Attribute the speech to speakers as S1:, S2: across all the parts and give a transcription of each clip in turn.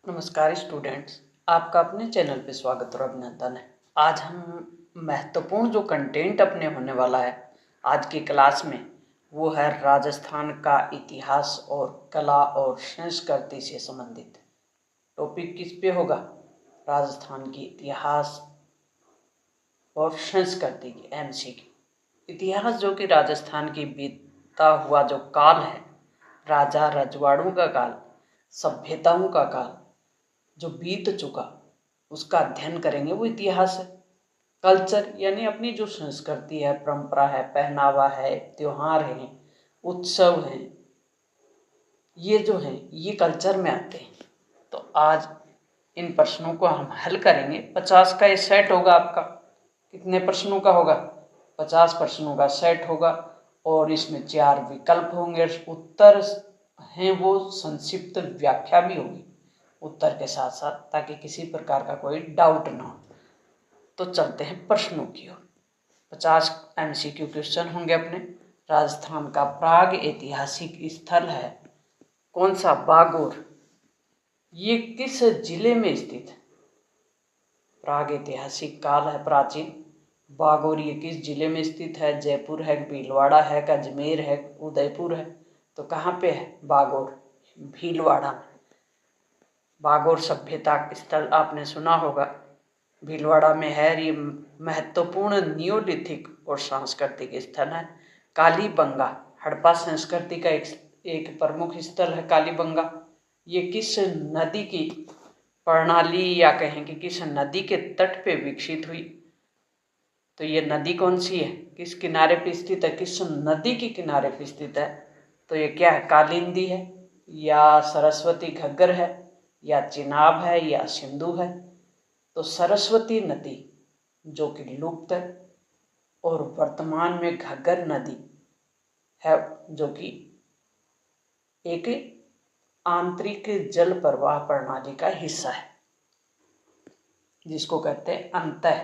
S1: नमस्कार स्टूडेंट्स, आपका अपने चैनल पे स्वागत और अभिनंदन है। आज हम महत्वपूर्ण जो कंटेंट अपने होने वाला है आज की क्लास में, वो है राजस्थान का इतिहास और कला और संस्कृति से संबंधित। टॉपिक किस पे होगा? राजस्थान की इतिहास और संस्कृति की एमसीक्यू। इतिहास जो कि राजस्थान की बीता हुआ जो काल है, राजा रजवाड़ों का काल, सभ्यताओं का काल जो बीत चुका, उसका अध्ययन करेंगे, वो इतिहास है। कल्चर यानी अपनी जो संस्कृति है, परंपरा है, पहनावा है, त्योहार हैं, उत्सव हैं, ये जो है ये कल्चर में आते हैं। तो आज इन प्रश्नों को हम हल करेंगे। 50 का ये सेट होगा आपका। कितने प्रश्नों का होगा? 50 प्रश्नों का सेट होगा और इसमें 4 विकल्प होंगे। उत्तर हैं वो संक्षिप्त व्याख्या भी होगी उत्तर के साथ साथ, ताकि किसी प्रकार का कोई डाउट ना हो। तो चलते हैं प्रश्नों की ओर। 50 एमसीक्यू क्वेश्चन होंगे अपने। राजस्थान का प्राग ऐतिहासिक स्थल है कौन सा? बागोर। ये किस जिले में स्थित है? प्राग ऐतिहासिक काल है प्राचीन। बागोर ये किस जिले में स्थित है? जयपुर है, भीलवाड़ा है, अजमेर है, उदयपुर है? तो कहाँ पे है बागोर? भीलवाड़ा में। बागोर सभ्यता स्थल आपने सुना होगा, भीलवाड़ा में है। ये महत्वपूर्ण नियोलिथिक और सांस्कृतिक स्थल है। कालीबंगा हड़प्पा संस्कृति का एक प्रमुख स्थल है कालीबंगा। ये किस नदी की प्रणाली या कहें कि किस नदी के तट पे विकसित हुई? तो ये नदी कौन सी है? किस किनारे पे स्थित है? किस नदी के किनारे पे स्थित है? तो ये क्या है? कालिंदी है या सरस्वती घग्गर है या चिनाब है या सिंधु है? तो सरस्वती नदी जो कि लुप्त है और वर्तमान में घग्गर नदी है जो कि एक आंतरिक जल प्रवाह प्रणाली का हिस्सा है, जिसको कहते हैं अंतः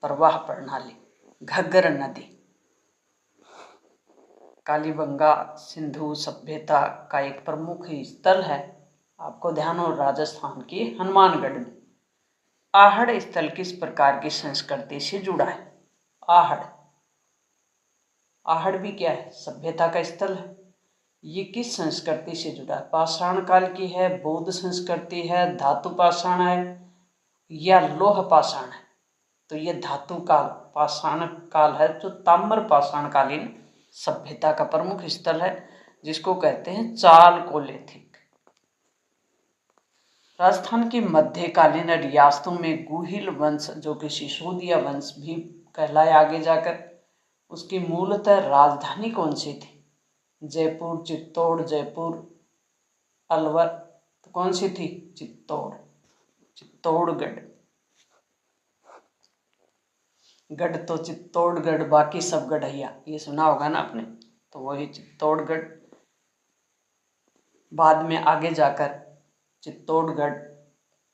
S1: प्रवाह प्रणाली, घग्गर नदी। कालीबंगा सिंधु सभ्यता का एक प्रमुख स्थल है। आपको ध्यान हो राजस्थान के हनुमानगढ़ में। आहड़ स्थल किस प्रकार की संस्कृति से जुड़ा है? आहड़, आहड़ भी क्या है? सभ्यता का स्थल है। ये किस संस्कृति से जुड़ा है? पाषाण काल की है, बौद्ध संस्कृति है, धातु पाषाण है या लोह पाषाण है? तो ये धातु काल पाषाण काल है, जो ताम्र पाषाण कालीन सभ्यता का प्रमुख स्थल है, जिसको कहते हैं चालकोलिथिक। राजस्थान की मध्यकालीन रियासतों में गुहिल वंश जो कि सिसोदिया वंश भी कहलाए आगे जाकर, उसकी मूलतः राजधानी कौन सी थी? जयपुर, चित्तौड़, जयपुर, अलवर? तो कौन सी थी? चित्तौड़, चित्तौड़गढ़। गढ़ तो चित्तौड़गढ़, बाकी सब गढ़ैया, ये सुना होगा ना आपने, तो वही चित्तौड़गढ़। बाद में आगे जाकर चित्तौड़गढ़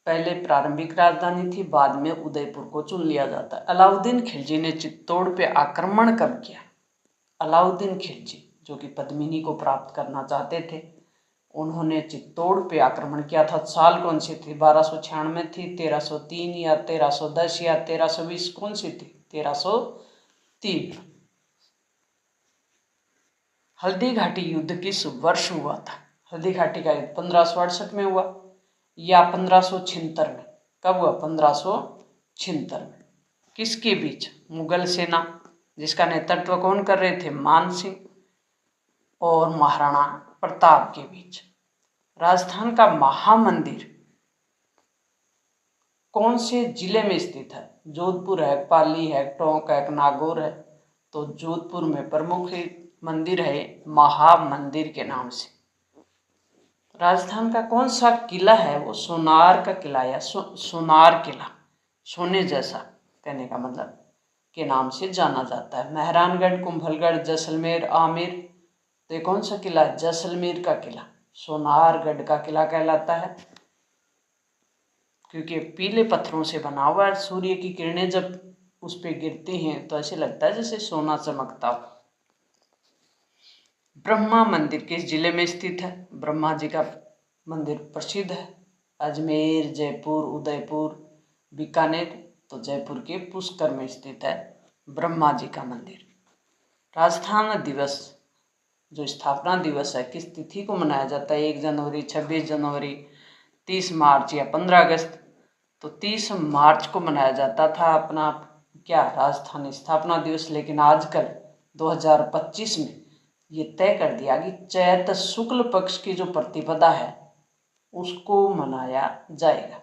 S1: पहले प्रारंभिक राजधानी थी, बाद में उदयपुर को चुन लिया जाता है। अलाउद्दीन खिलजी ने चित्तौड़ पे आक्रमण कब किया? अलाउद्दीन खिलजी जो कि पद्मिनी को प्राप्त करना चाहते थे, उन्होंने चित्तौड़ पे आक्रमण किया था। साल कौन सी थी? 1296 थी, 1303 या 1310 या 1320? कौन सी थी? 1303। हल्दी घाटी युद्ध किस वर्ष हुआ था? हल्दी घाटी का युद्ध 1568 में हुआ या 1576 में? कब हुआ? 1576 में। किसके बीच? मुगल सेना, जिसका नेतृत्व कौन कर रहे थे? मान सिंह और महाराणा प्रताप के बीच। राजस्थान का महामंदिर कौन से जिले में स्थित है? जोधपुर है, पाली है, टोंक है, नागौर है? तो जोधपुर में प्रमुख मंदिर है महामंदिर के नाम से। राजस्थान का कौन सा किला है वो सोनार का किला या सोनार किला, सोने जैसा कहने का मतलब, के नाम से जाना जाता है? मेहरानगढ़, कुंभलगढ़, जैसलमेर, आमेर? तो ये कौन सा किला है? जैसलमेर का किला सोनारगढ़ का किला कहलाता है, क्योंकि पीले पत्थरों से बना हुआ है। सूर्य की किरणें जब उस पर गिरती हैं तो ऐसे लगता है जैसे सोना चमकता हो। ब्रह्मा मंदिर किस जिले में स्थित है? ब्रह्मा जी का मंदिर प्रसिद्ध है अजमेर, जयपुर, उदयपुर, बीकानेर। तो जयपुर के पुष्कर में स्थित है ब्रह्मा जी का मंदिर। राजस्थान दिवस जो स्थापना दिवस है किस तिथि को मनाया जाता है? 1 जनवरी, 26 जनवरी, 30 मार्च या 15 अगस्त? तो 30 मार्च को मनाया जाता था अपना क्या राजस्थान स्थापना दिवस। लेकिन आजकल 2025 में ये तय कर दिया कि चैत शुक्ल पक्ष की जो प्रतिपदा है उसको मनाया जाएगा।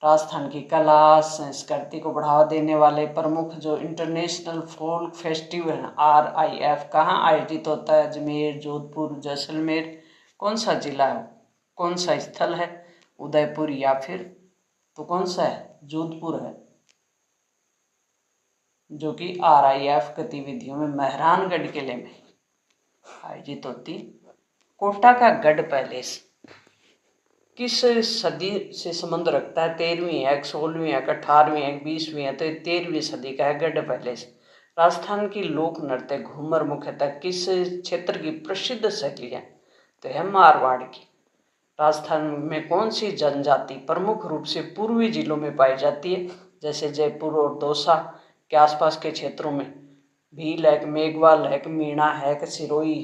S1: राजस्थान की कला संस्कृति को बढ़ावा देने वाले प्रमुख जो इंटरनेशनल फोल्क फेस्टिवल है RIF कहाँ आयोजित होता है? अजमेर, जोधपुर, जैसलमेर। कौन सा जिला है, कौन सा स्थल है? उदयपुर या फिर तो कौन सा है? जोधपुर है, जो कि RIF गतिविधियों में मेहरानगढ़ किले में आयोजित होती। कोटा का गढ़ पैलेस किस सदी से संबंध रखता है? 13वीं है, 16वीं है, 18वीं है, 20वीं है? तो 13वीं सदी का है गढ़ पैलेस। राजस्थान की लोक नृत्य घूमर मुख्यतः किस क्षेत्र की प्रसिद्ध शैली है? तो है मारवाड़ की। राजस्थान में कौन सी जनजाति प्रमुख रूप से पूर्वी जिलों में पाई जाती है? जैसे जयपुर और दौसा के आसपास के क्षेत्रों में भील है, मेघवाल है, मीणा है, सिरोही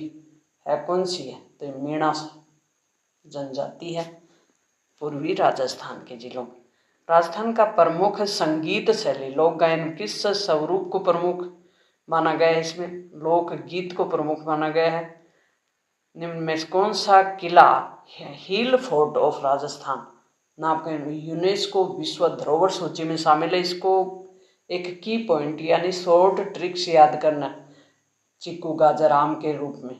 S1: है? कौन सी है? तो मीणा जनजाति है पूर्वी राजस्थान के जिलों में। राजस्थान का प्रमुख संगीत शैली लोक गायन किस स्वरूप को प्रमुख माना गया है? इसमें लोकगीत को प्रमुख माना गया है। निम्न में कौन सा किला हिल फोर्ट ऑफ राजस्थान नाम का यूनेस्को विश्व धरोहर सूची में शामिल है? इसको एक की पॉइंट यानी शॉर्ट ट्रिक्स याद करना चिक्कू गाजर आम के रूप में।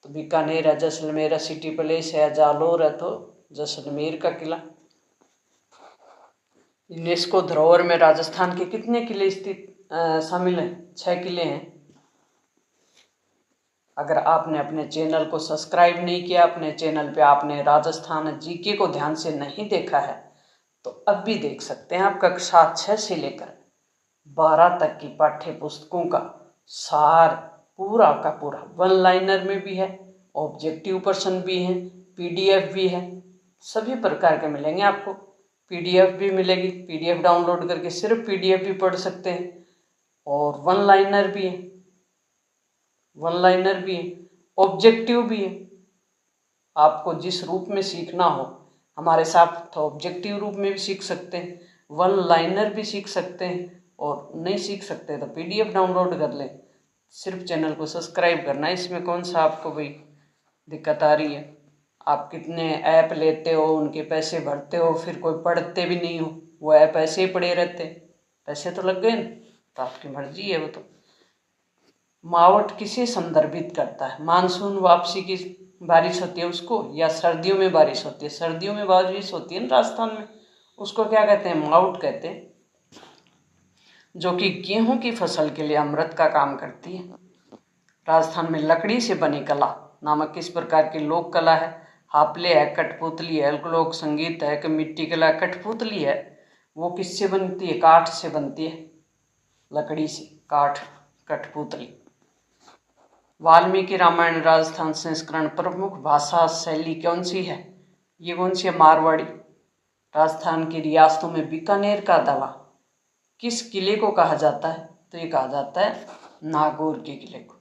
S1: तो बीकानेर है, जैसलमेर है, सिटी पैलेस है, जालोर है? तो जैसलमेर का किला। यूनेस्को धरोहर में राजस्थान के कितने किले स्थित शामिल हैं? 6 किले हैं। अगर आपने अपने चैनल को सब्सक्राइब नहीं किया, अपने चैनल पे आपने राजस्थान GK को ध्यान से नहीं देखा है तो अब भी देख सकते हैं। आप कक्षा 6 से लेकर 12 तक की पाठ्य पुस्तकों का सार पूरा का पूरा 1 लाइनर में भी है, ऑब्जेक्टिव प्रश्न भी है, PDF भी है, सभी प्रकार के मिलेंगे आपको। PDF भी मिलेगी, PDF डाउनलोड करके सिर्फ PDF भी पढ़ सकते हैं और 1 लाइनर भी है, 1 लाइनर भी है, ऑब्जेक्टिव भी है। आपको जिस रूप में सीखना हो हमारे साथ तो ऑब्जेक्टिव रूप में भी सीख सकते हैं, 1 लाइनर भी सीख सकते हैं और नहीं सीख सकते तो PDF डाउनलोड कर लें। सिर्फ चैनल को सब्सक्राइब करना है। इसमें कौन सा आपको भाई दिक्कत आ रही है? आप कितने ऐप लेते हो, उनके पैसे भरते हो, फिर कोई पढ़ते भी नहीं हो, वो ऐप ऐसे ही पड़े रहते, पैसे तो लग गए ना, तो आपकी मर्जी है वो तो। मावट किसे संदर्भित करता है? मानसून वापसी की बारिश होती है उसको, या सर्दियों में बारिश होती है? सर्दियों में बारिश होती है ना राजस्थान में, उसको क्या कहते हैं? मावट कहते हैं, जो कि गेहूं की फसल के लिए अमृत का काम करती है। राजस्थान में लकड़ी से बनी कला नामक किस प्रकार की लोक कला है? हापले है, कठपुतली है, लोक संगीत है कि मिट्टी कला? कठपुतली है, वो किससे बनती है? काठ से बनती है, लकड़ी से, काठ, कठपुतली। वाल्मीकि रामायण राजस्थान संस्करण प्रमुख भाषा शैली कौन सी है? ये कौन सी है? मारवाड़ी। राजस्थान की रियासतों में बीकानेर का दवा किस किले को कहा जाता है? तो ये कहा जाता है नागौर के किले को।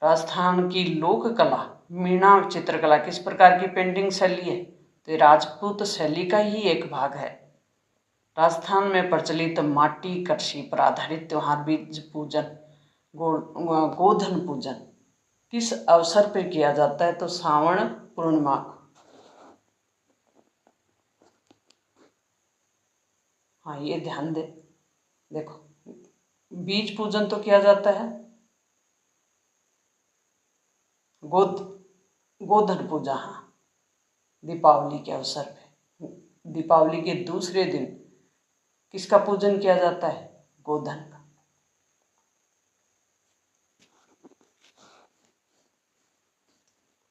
S1: राजस्थान की लोक कला मीणा चित्रकला किस प्रकार की पेंटिंग शैली है? तो ये राजपूत शैली का ही एक भाग है। राजस्थान में प्रचलित माटी कृषि पर आधारित त्योहार बीज पूजन, गोधन पूजन किस अवसर पर किया जाता है? तो श्रावण पूर्णिमा को। हाँ ये ध्यान दे, देखो बीज पूजन तो किया जाता है गोधन पूजा, हाँ, दीपावली के अवसर पे। दीपावली के दूसरे दिन किसका पूजन किया जाता है? गोधन का।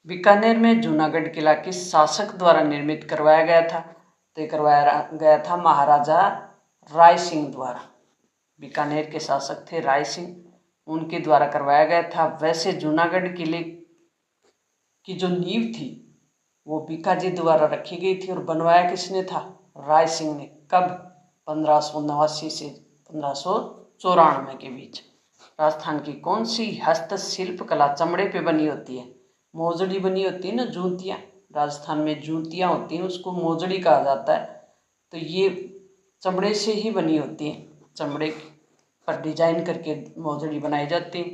S1: बीकानेर में जूनागढ़ किला किस शासक द्वारा निर्मित करवाया गया था? तो ये करवाया गया था महाराजा राय सिंह द्वारा। बीकानेर के शासक थे राय सिंह, उनके द्वारा करवाया गया था। वैसे जूनागढ़ किले की जो नींव थी वो बीकाजी द्वारा रखी गई थी और बनवाया किसने था? राय सिंह ने। कब? 1589 से 1594 के बीच। राजस्थान की कौन सी हस्तशिल्प कला चमड़े पे बनी होती है? मोजड़ी बनी होती है ना, जूतियाँ। राजस्थान में जूतियाँ होती हैं, उसको मोजड़ी कहा जाता है। तो ये चमड़े से ही बनी होती है, चमड़े पर डिजाइन करके मोजड़ी बनाई जाती है।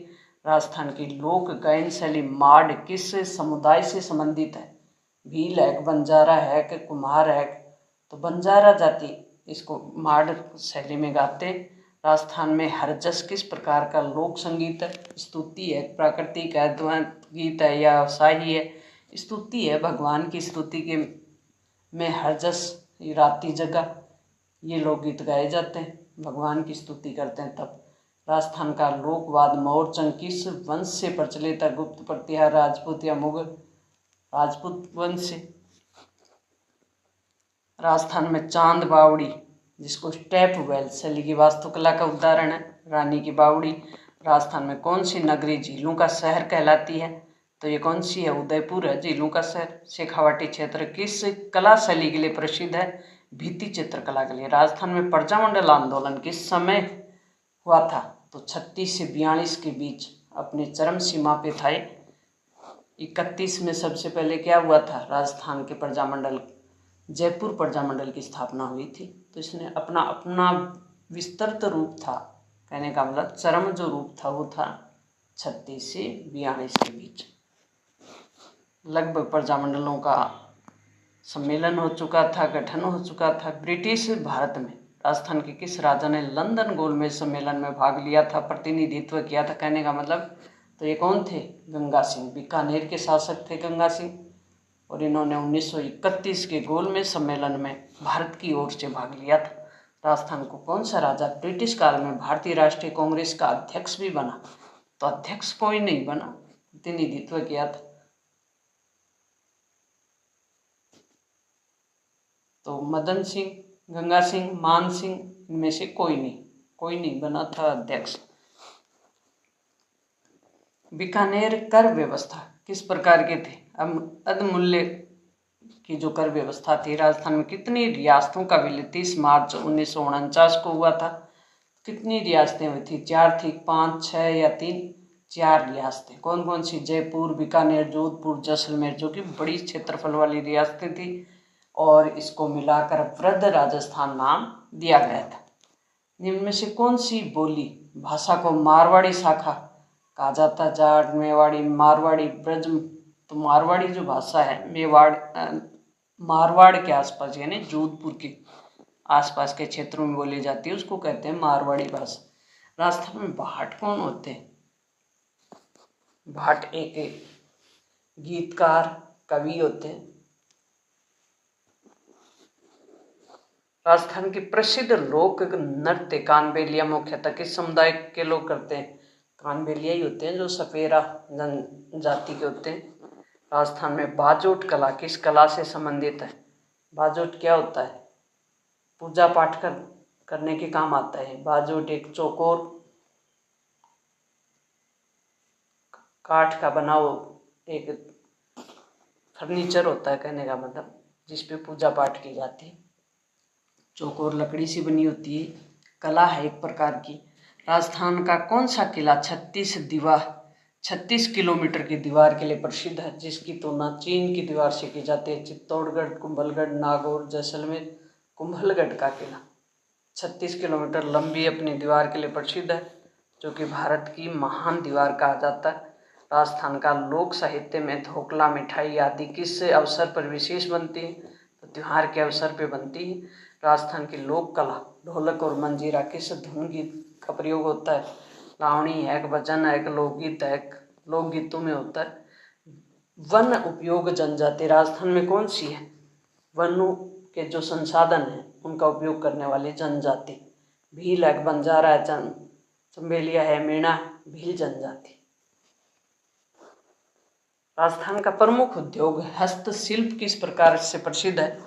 S1: राजस्थान की लोक गायन शैली माड़ किस समुदाय से संबंधित है? भील है, बंजारा है कि कुम्हार है? तो बंजारा जाति इसको माड़ शैली में गाते। राजस्थान में हरजस किस प्रकार का लोक संगीत है? स्तुति है, प्राकृतिक है, ध्वनि गीत है या शाही है? स्तुति है, भगवान की स्तुति के में हरजस, राती जगह, ये लोकगीत गाए जाते हैं, भगवान की स्तुति करते हैं तब। राजस्थान का लोकवाद मोरचंग किस वंश से प्रचलित है? गुप्त, प्रतिहार, राजपूत या मुगल? राजपूत वंश से। राजस्थान में चांद बावड़ी, जिसको स्टेप वेल शैली की वास्तुकला का उदाहरण है, रानी की बावड़ी। राजस्थान में कौन सी नगरी झीलों का शहर कहलाती है? तो ये कौन सी है? उदयपुर है झीलों का शहर। शेखावाटी क्षेत्र किस कला शैली के लिए प्रसिद्ध है? भित्ति चित्रकला के लिए। राजस्थान में प्रजामंडल आंदोलन किस समय हुआ था? तो 36 से 42 के बीच अपने चरम सीमा पे था। 31 में सबसे पहले क्या हुआ था? राजस्थान के प्रजामंडल, जयपुर प्रजामंडल की स्थापना हुई थी। तो इसने अपना अपना विस्तृत रूप था, कहने का मतलब चरम जो रूप था वो था 36 से 42 के बीच। लगभग प्रजामंडलों का सम्मेलन हो चुका था, गठन हो चुका था। ब्रिटिश भारत में राजस्थान के किस राजा ने लंदन गोलमेज सम्मेलन में भाग लिया था, प्रतिनिधित्व किया था? कहने का मतलब तो ये कौन थे? गंगा सिंह। बीकानेर के शासक थे गंगा सिंह, और इन्होंने 1931 के गोलमेज सम्मेलन में भारत की ओर से भाग लिया था। राजस्थान को कौन सा राजा ब्रिटिश काल में भारतीय राष्ट्रीय कांग्रेस का अध्यक्ष भी बना? तो अध्यक्ष कोई नहीं बना, प्रतिनिधित्व किया था। तो मदन सिंह, गंगा सिंह, मान सिंह, इनमें से कोई नहीं बना था अध्यक्ष। बीकानेर कर व्यवस्था किस प्रकार के थे? अधमूल्य की जो कर व्यवस्था थी। राजस्थान में कितनी रियासतों का विलय 30 मार्च 1949 को हुआ था? कितनी रियासतें हुई थी? 4 थी, 5, 6 या 3? 4 रियासतें। कौन कौन सी? जयपुर, बीकानेर, जोधपुर, जैसलमेर, जो कि बड़ी क्षेत्रफल वाली रियासतें थी, और इसको मिलाकर वृद्ध राजस्थान नाम दिया गया था। इनमें से कौन सी बोली भाषा को मारवाड़ी शाखा कहा जाता है? जाट, मेवाड़ी, मारवाड़ी, ब्रज। तो मारवाड़ी जो भाषा है मारवाड़ के आसपास यानी जोधपुर के आसपास के क्षेत्रों में बोली जाती है, उसको कहते हैं मारवाड़ी भाषा। राजस्थान में भाट कौन होते हैं? भाट एक गीतकार, कवि होते हैं। राजस्थान की प्रसिद्ध लोक नृत्य कानबेलिया मुख्यतः किस समुदाय के लोग करते हैं? कानबेलिया ही होते हैं, जो सपेरा जनजाति के होते हैं। राजस्थान में बाजोट कला किस कला से संबंधित है? बाजोट क्या होता है? पूजा पाठ करने के काम आता है। बाजोट एक चौकोर काठ का बना हो एक फर्नीचर होता है, कहने का मतलब, जिसपे पूजा पाठ की जाती है। चौकोर लकड़ी से बनी होती है, कला है एक प्रकार की। राजस्थान का कौन सा किला 36 किलोमीटर की दीवार के लिए प्रसिद्ध है, जिसकी तुलना चीन की दीवार से की जाती है? चित्तौड़गढ़, कुंभलगढ़, नागौर, जैसलमेर। कुंभलगढ़ का किला 36 किलोमीटर लंबी अपनी दीवार के लिए प्रसिद्ध है, जो कि भारत की महान दीवार कहा जाता है। राजस्थान का लोक साहित्य में ढोकला, मिठाई आदि किस अवसर पर विशेष बनती है? तो त्योहार के अवसर पर बनती है। राजस्थान की लोक कला ढोलक और मंजीरा किस धुन गीत का प्रयोग होता है? लावणी है, एक भजन है, एक लोकगीत है, एक लोकगीतों में होता है। वन उपयोग जनजाति राजस्थान में कौन सी है? वनों के जो संसाधन हैं उनका उपयोग करने वाली जनजाति। भील है, बंजारा है, चंबेलिया है, मीणा, भील जनजाति। राजस्थान का प्रमुख उद्योग हस्तशिल्प किस प्रकार से प्रसिद्ध है?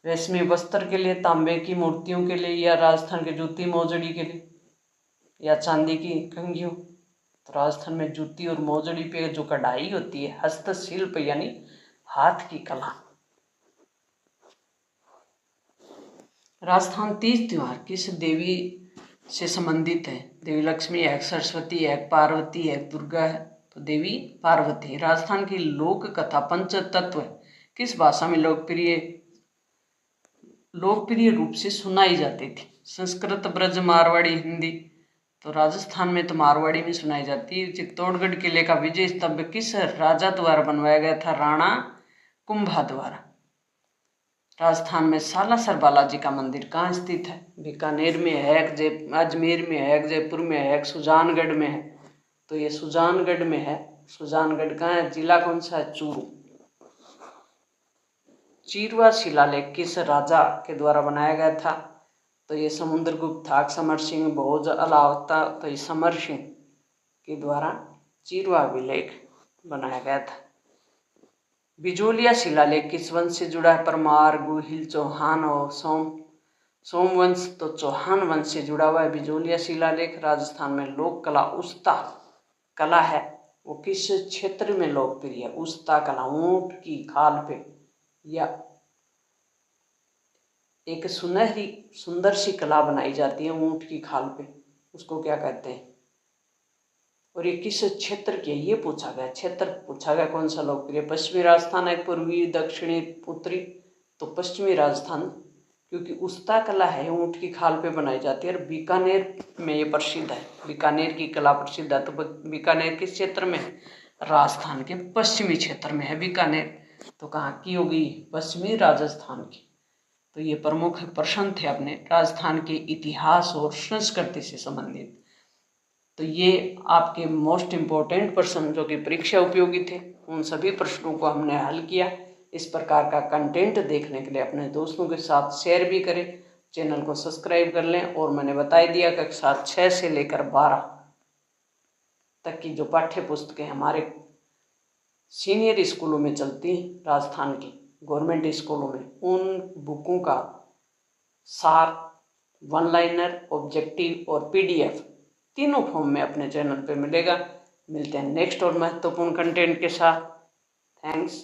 S1: रेशमी वस्त्र के लिए, तांबे की मूर्तियों के लिए, या राजस्थान के जूती मोजड़ी के लिए, या चांदी की कंघियों? तो राजस्थान में जूती और मोजड़ी पे जो कढ़ाई होती है, हस्तशिल्प यानी हाथ की कला। राजस्थान तीज त्योहार किस देवी से संबंधित है? देवी लक्ष्मी है, सरस्वती है, पार्वती है, दुर्गा है। तो देवी पार्वती। राजस्थान की लोक कथा पंचतत्व किस भाषा में लोकप्रिय रूप से सुनाई जाती थी? संस्कृत, ब्रज, मारवाड़ी, हिंदी। तो राजस्थान में तो मारवाड़ी में सुनाई जाती है। चित्तौड़गढ़ किले का विजय स्तंभ किस राजा द्वारा बनवाया गया था? राणा कुंभा द्वारा। राजस्थान में सालासर बालाजी का मंदिर कहाँ स्थित है? बीकानेर में है, अजमेर में है, जयपुर में है, सुजानगढ़ में है। तो ये सुजानगढ़ में है। सुजानगढ़ कहाँ है? जिला कौन सा है? चूरू। चिरवा शिलालेख किस राजा के द्वारा बनाया गया था? तो ये समुद्रगुप्त था, समर सिंह, भोज, अलावता। तो ये समर सिंह के द्वारा चिरवा अभिलेख बनाया गया था। बिजोलिया शिलालेख किस वंश से जुड़ा है? परमार, गुहिल, चौहान और सोमवंश। तो चौहान वंश से जुड़ा हुआ है बिजोलिया शिलालेख। राजस्थान में लोक कला उस्ता कला है, वो किस क्षेत्र में लोकप्रिय है? उस्ता कला ऊंट की खाल पे या एक सुनहरी सुंदर सी कला बनाई जाती है ऊंट की खाल पे, उसको क्या कहते हैं? और ये किस क्षेत्र की है? ये पूछा गया, क्षेत्र पूछा गया कौन सा लोकप्रिय? पश्चिमी राजस्थान है, पूर्वी, दक्षिणी, उत्तरी। तो पश्चिमी राजस्थान, क्योंकि उस्ता कला है ऊंट की खाल पे बनाई जाती है और बीकानेर में ये प्रसिद्ध है। बीकानेर की कला प्रसिद्ध है। तो बीकानेर किस क्षेत्र में है? राजस्थान के पश्चिमी क्षेत्र में है बीकानेर। तो कहाँ की होगी? पश्चिमी राजस्थान की। तो ये प्रमुख प्रश्न थे अपने राजस्थान के इतिहास और संस्कृति से संबंधित। तो ये आपके मोस्ट इम्पोर्टेंट प्रश्न जो कि परीक्षा उपयोगी थे, उन सभी प्रश्नों को हमने हल किया। इस प्रकार का कंटेंट देखने के लिए अपने दोस्तों के साथ शेयर भी करें, चैनल को सब्सक्राइब कर लें। और मैंने बता दिया कक्षा 6 से लेकर 12 तक की जो पाठ्य पुस्तकें हमारे सीनियर स्कूलों में चलती हैं, राजस्थान की गवर्नमेंट स्कूलों में, उन बुकों का सार, वन लाइनर, ऑब्जेक्टिव और PDF तीनों फॉर्म में अपने चैनल पे मिलेगा। मिलते हैं नेक्स्ट और महत्वपूर्ण कंटेंट के साथ। थैंक्स।